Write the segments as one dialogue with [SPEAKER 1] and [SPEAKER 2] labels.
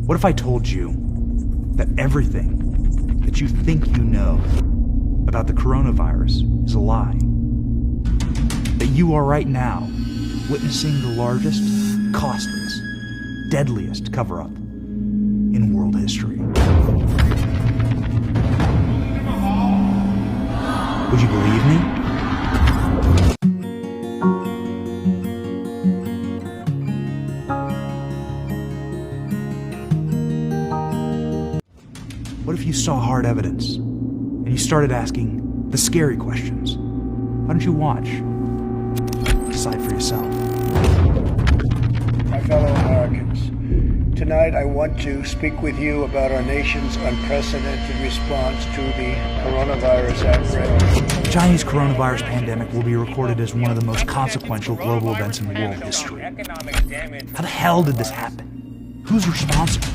[SPEAKER 1] What if I told you that everything that you think you know about the coronavirus is a lie? That you are right now witnessing the largest, costliest, deadliest cover-up in world history. Would you believe me? What if you saw hard evidence and you started asking the scary questions? Why don't you watch? Decide for yourself.
[SPEAKER 2] My fellow Americans, tonight I want to speak with you about our nation's unprecedented response to the coronavirus outbreak.
[SPEAKER 1] The Chinese coronavirus pandemic will be recorded as one of the most consequential global events in world history. How the hell did this happen? Who's responsible?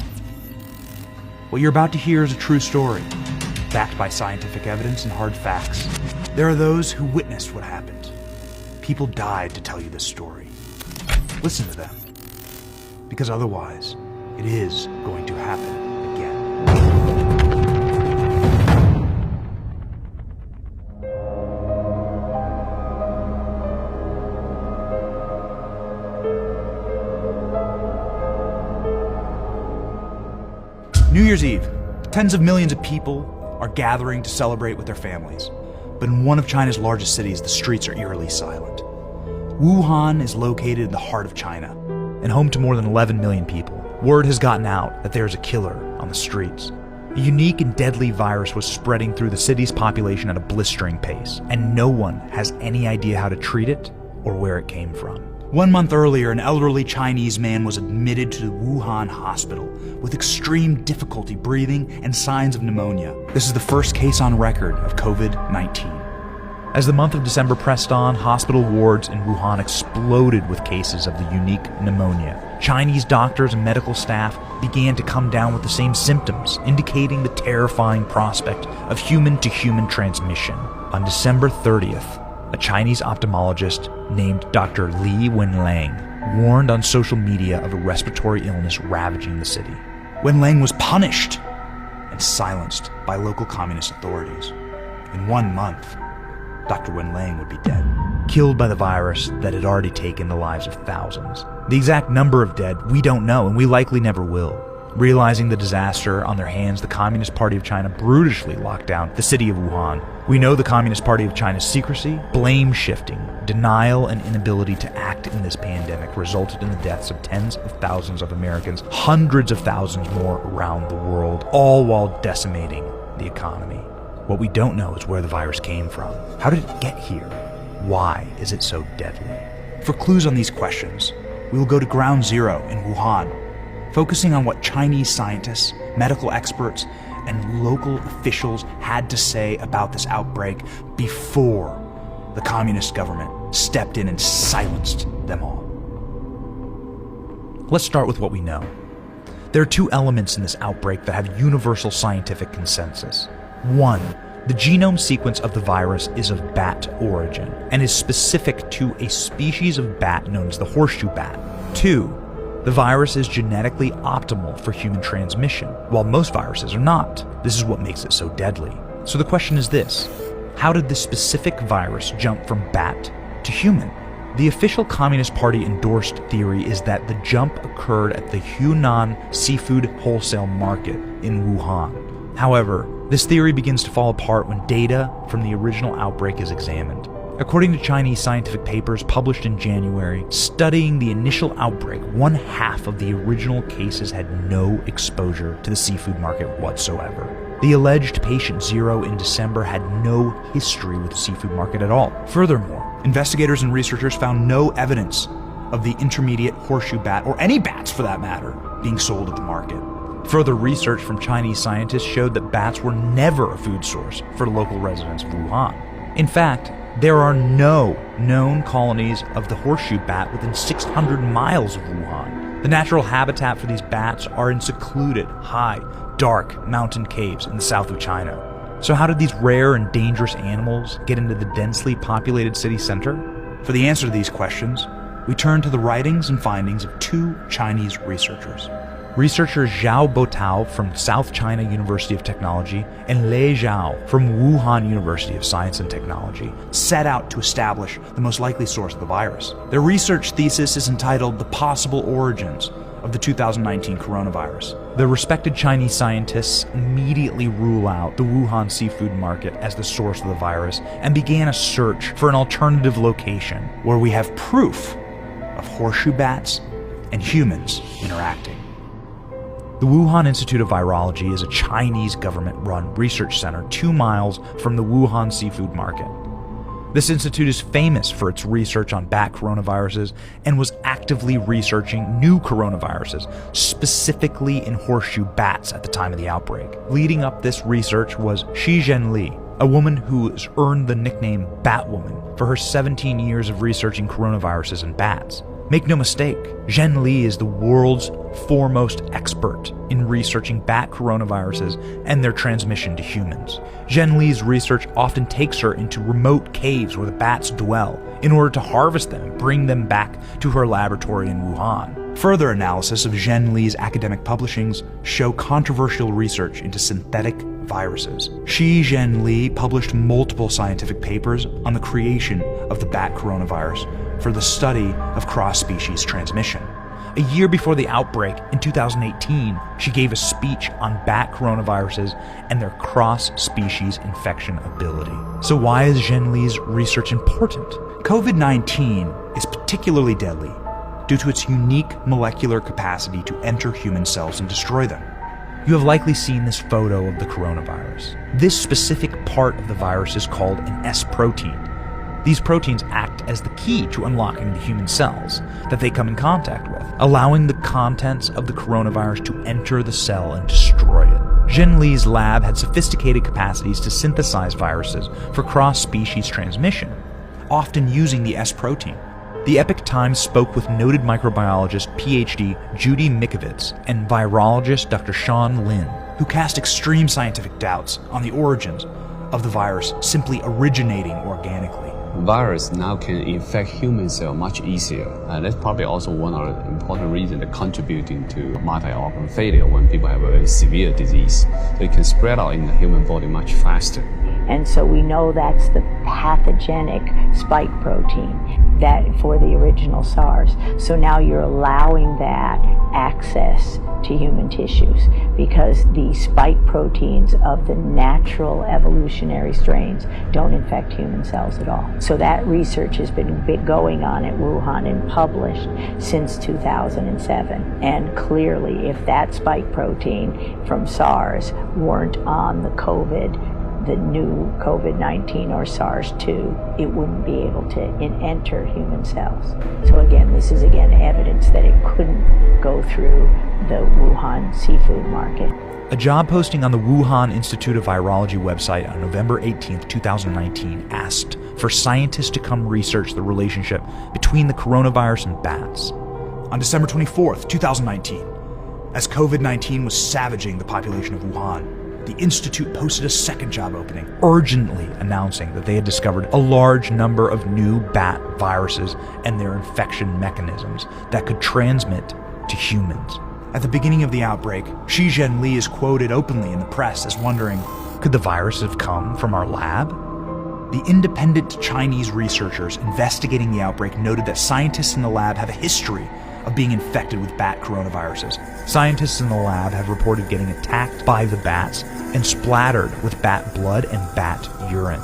[SPEAKER 1] What you're about to hear is a true story, backed by scientific evidence and hard facts. There are those who witnessed what happened. People died to tell you this story. Listen to them, because otherwise, it is going to happen again. New Year's Eve, tens of millions of people are gathering to celebrate with their families. But in one of China's largest cities, the streets are eerily silent. Wuhan is located in the heart of China and home to more than 11 million people. Word has gotten out that there is a killer on the streets. A unique and deadly virus was spreading through the city's population at a blistering pace, and no one has any idea how to treat it or where it came from. 1 month earlier, an elderly Chinese man was admitted to the Wuhan hospital with extreme difficulty breathing and signs of pneumonia. This is the first case on record of COVID-19. As the month of December pressed on, hospital wards in Wuhan exploded with cases of the unique pneumonia. Chinese doctors and medical staff began to come down with the same symptoms, indicating the terrifying prospect of human-to-human transmission. On December 30th, a Chinese ophthalmologist named Dr. Li Wenlang warned on social media of a respiratory illness ravaging the city. Wenlang was punished and silenced by local communist authorities. In 1 month, Dr. Wenlang would be dead, killed by the virus that had already taken the lives of thousands. The exact number of dead we don't know, and we likely never will. Realizing the disaster on their hands, the Communist Party of China brutally locked down the city of Wuhan. We know the Communist Party of China's secrecy, blame shifting, denial, and inability to act in this pandemic resulted in the deaths of tens of thousands of Americans, hundreds of thousands more around the world, all while decimating the economy. What we don't know is where the virus came from. How did it get here? Why is it so deadly? For clues on these questions, we will go to ground zero in Wuhan, focusing on what Chinese scientists, medical experts, and local officials had to say about this outbreak before the communist government stepped in and silenced them all. Let's start with what we know. There are two elements in this outbreak that have universal scientific consensus. One, the genome sequence of the virus is of bat origin and is specific to a species of bat known as the horseshoe bat. Two, the virus is genetically optimal for human transmission, while most viruses are not. This is what makes it so deadly. So the question is this: how did this specific virus jump from bat to human? The official Communist Party endorsed theory is that the jump occurred at the Hunan seafood wholesale market in Wuhan. However, this theory begins to fall apart when data from the original outbreak is examined. According to Chinese scientific papers published in January, studying the initial outbreak, 1/2 of the original cases had no exposure to the seafood market whatsoever. The alleged patient zero in December had no history with the seafood market at all. Furthermore, investigators and researchers found no evidence of the intermediate horseshoe bat, or any bats for that matter, being sold at the market. Further research from Chinese scientists showed that bats were never a food source for local residents of Wuhan. In fact, there are no known colonies of the horseshoe bat within 600 miles of Wuhan. The natural habitat for these bats are in secluded, high, dark mountain caves in the south of China. So how did these rare and dangerous animals get into the densely populated city center? For the answer to these questions, we turn to the writings and findings of two Chinese researchers. Researchers Zhao Botao from South China University of Technology and Lei Zhao from Wuhan University of Science and Technology set out to establish the most likely source of the virus. Their research thesis is entitled "The Possible Origins of the 2019 Coronavirus." The respected Chinese scientists immediately rule out the Wuhan seafood market as the source of the virus and began a search for an alternative location where we have proof of horseshoe bats and humans interacting. The Wuhan Institute of Virology is a Chinese government-run research center 2 miles from the Wuhan seafood market. This institute is famous for its research on bat coronaviruses and was actively researching new coronaviruses, specifically in horseshoe bats at the time of the outbreak. Leading up this research was Shi Zhenli, a woman who has earned the nickname Batwoman for her 17 years of researching coronaviruses in bats. Make no mistake, Zhenli is the world's foremost expert in researching bat coronaviruses and their transmission to humans. Zhenli's research often takes her into remote caves where the bats dwell in order to harvest them and bring them back to her laboratory in Wuhan. Further analysis of Zhenli's academic publishings show controversial research into synthetic viruses. Shi Zhenli published multiple scientific papers on the creation of the bat coronavirus for the study of cross-species transmission. A year before the outbreak, in 2018, she gave a speech on bat coronaviruses and their cross-species infection ability. So why is Zhenli's research important? COVID-19 is particularly deadly due to its unique molecular capacity to enter human cells and destroy them. You have likely seen this photo of the coronavirus. This specific part of the virus is called an S protein. These proteins act as the key to unlocking the human cells that they come in contact with, allowing the contents of the coronavirus to enter the cell and destroy it. Zhenli's lab had sophisticated capacities to synthesize viruses for cross-species transmission, often using the S protein. The Epoch Times spoke with noted microbiologist PhD Judy Mikovits and virologist Dr. Sean Lin, who cast extreme scientific doubts on the origins of the virus simply originating organically.
[SPEAKER 3] Virus now can infect human cell much easier. That's probably also one of the important reasons contributing to multi-organ failure when people have a severe disease. So it can spread out in the human body much faster.
[SPEAKER 4] And so we know that's the pathogenic spike protein that for the original SARS. So now you're allowing that access to human tissues because the spike proteins of the natural evolutionary strains don't infect human cells at all. So that research has been going on at Wuhan and published since 2007. And clearly, if that spike protein from SARS weren't on the new COVID-19 or SARS-2, it wouldn't be able to enter human cells. So again, this is evidence that it couldn't go through the Wuhan seafood market.
[SPEAKER 1] A job posting on the Wuhan Institute of Virology website on November 18, 2019 asked for scientists to come research the relationship between the coronavirus and bats. On December 24, 2019, as COVID-19 was savaging the population of Wuhan, the Institute posted a second job opening, urgently announcing that they had discovered a large number of new bat viruses and their infection mechanisms that could transmit to humans. At the beginning of the outbreak, Shi Zhenli is quoted openly in the press as wondering, could the virus have come from our lab? The independent Chinese researchers investigating the outbreak noted that scientists in the lab have a history of being infected with bat coronaviruses. Scientists in the lab have reported getting attacked by the bats and splattered with bat blood and bat urine.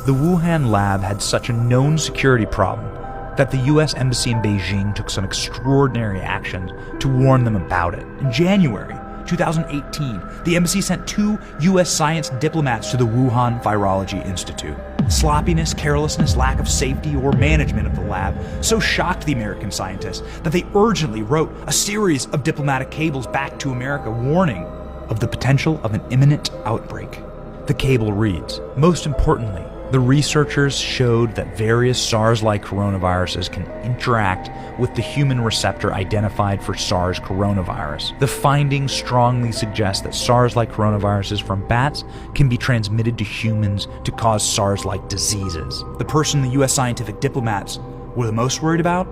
[SPEAKER 1] The Wuhan lab had such a known security problem that the US Embassy in Beijing took some extraordinary actions to warn them about it. In January 2018, the embassy sent 2 US science diplomats to the Wuhan Virology Institute. Sloppiness, carelessness, lack of safety, or management of the lab so shocked the American scientists that they urgently wrote a series of diplomatic cables back to America warning of the potential of an imminent outbreak. The cable reads, most importantly, the researchers showed that various SARS-like coronaviruses can interact with the human receptor identified for SARS coronavirus. The findings strongly suggest that SARS-like coronaviruses from bats can be transmitted to humans to cause SARS-like diseases. The person the US scientific diplomats were the most worried about?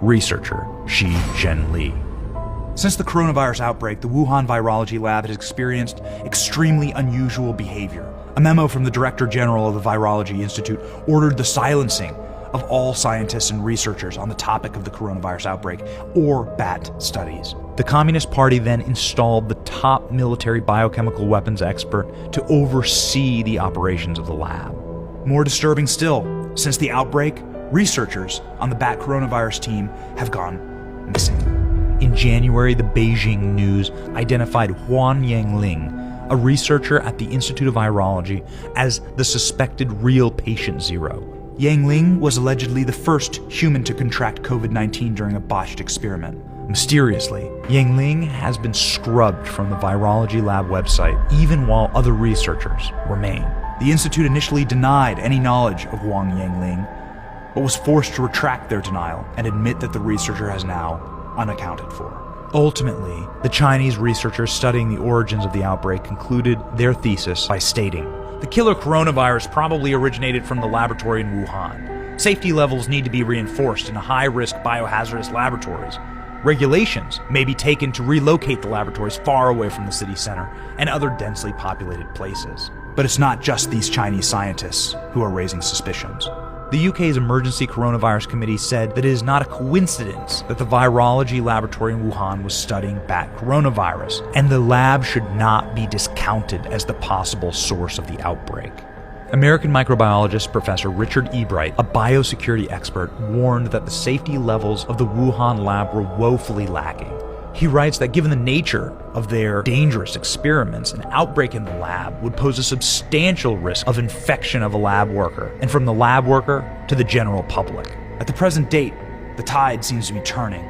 [SPEAKER 1] Researcher Shi Zhenli. Since the coronavirus outbreak, the Wuhan Virology Lab has experienced extremely unusual behavior. A memo from the Director General of the Virology Institute ordered the silencing of all scientists and researchers on the topic of the coronavirus outbreak or bat studies. The Communist Party then installed the top military biochemical weapons expert to oversee the operations of the lab. More disturbing still, since the outbreak, researchers on the bat coronavirus team have gone missing. In January, the Beijing News identified Huan Yangling, a researcher at the Institute of Virology, as the suspected real patient zero. Yangling was allegedly the first human to contract COVID-19 during a botched experiment. Mysteriously, Yangling has been scrubbed from the virology lab website, even while other researchers remain. The institute initially denied any knowledge of Huang Yangling, but was forced to retract their denial and admit that the researcher has now unaccounted for. Ultimately, the Chinese researchers studying the origins of the outbreak concluded their thesis by stating, "The killer coronavirus probably originated from the laboratory in Wuhan. Safety levels need to be reinforced in high-risk biohazardous laboratories. Regulations may be taken to relocate the laboratories far away from the city center and other densely populated places." But it's not just these Chinese scientists who are raising suspicions. The UK's Emergency Coronavirus Committee said that it is not a coincidence that the virology laboratory in Wuhan was studying bat coronavirus, and the lab should not be discounted as the possible source of the outbreak. American microbiologist Professor Richard Ebright, a biosecurity expert, warned that the safety levels of the Wuhan lab were woefully lacking. He writes that given the nature of their dangerous experiments, an outbreak in the lab would pose a substantial risk of infection of a lab worker, and from the lab worker to the general public. At the present date, the tide seems to be turning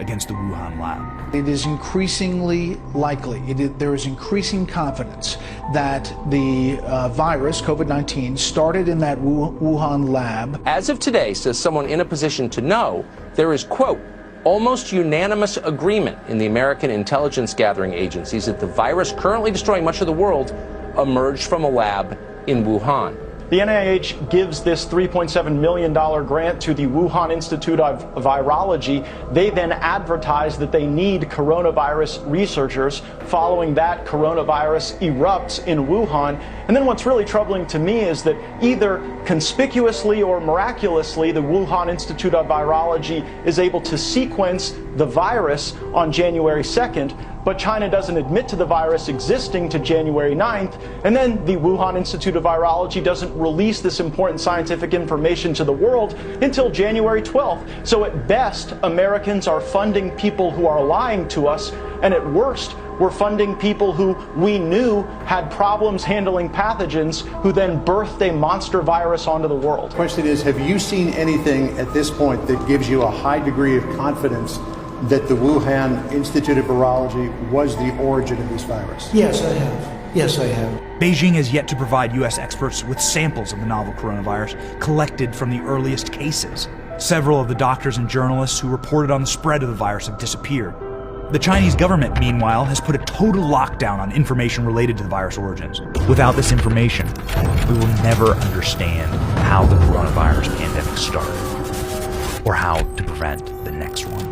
[SPEAKER 1] against the Wuhan lab.
[SPEAKER 5] It is increasingly likely, there is increasing confidence that the virus, COVID-19, started in that Wuhan lab.
[SPEAKER 6] As of today, says someone in a position to know, there is, quote, almost unanimous agreement in the American intelligence gathering agencies that the virus currently destroying much of the world emerged from a lab in Wuhan.
[SPEAKER 7] The NIH gives this $3.7 million grant to the Wuhan Institute of Virology. They then advertise that they need coronavirus researchers. Following that, coronavirus erupts in Wuhan. And then what's really troubling to me is that either conspicuously or miraculously, the Wuhan Institute of Virology is able to sequence the virus on January 2nd, but China doesn't admit to the virus existing to January 9th, and then the Wuhan Institute of Virology doesn't release this important scientific information to the world until January 12th. So at best, Americans are funding people who are lying to us, and at worst, we're funding people who we knew had problems handling pathogens, who then birthed a monster virus onto the world.
[SPEAKER 2] The question is, have you seen anything at this point that gives you a high degree of confidence that the Wuhan Institute of Virology was the origin of this virus?
[SPEAKER 5] Yes, I have. Yes, I have.
[SPEAKER 1] Beijing has yet to provide U.S. experts with samples of the novel coronavirus collected from the earliest cases. Several of the doctors and journalists who reported on the spread of the virus have disappeared. The Chinese government, meanwhile, has put a total lockdown on information related to the virus origins. Without this information, we will never understand how the coronavirus pandemic started, or how to prevent the next one.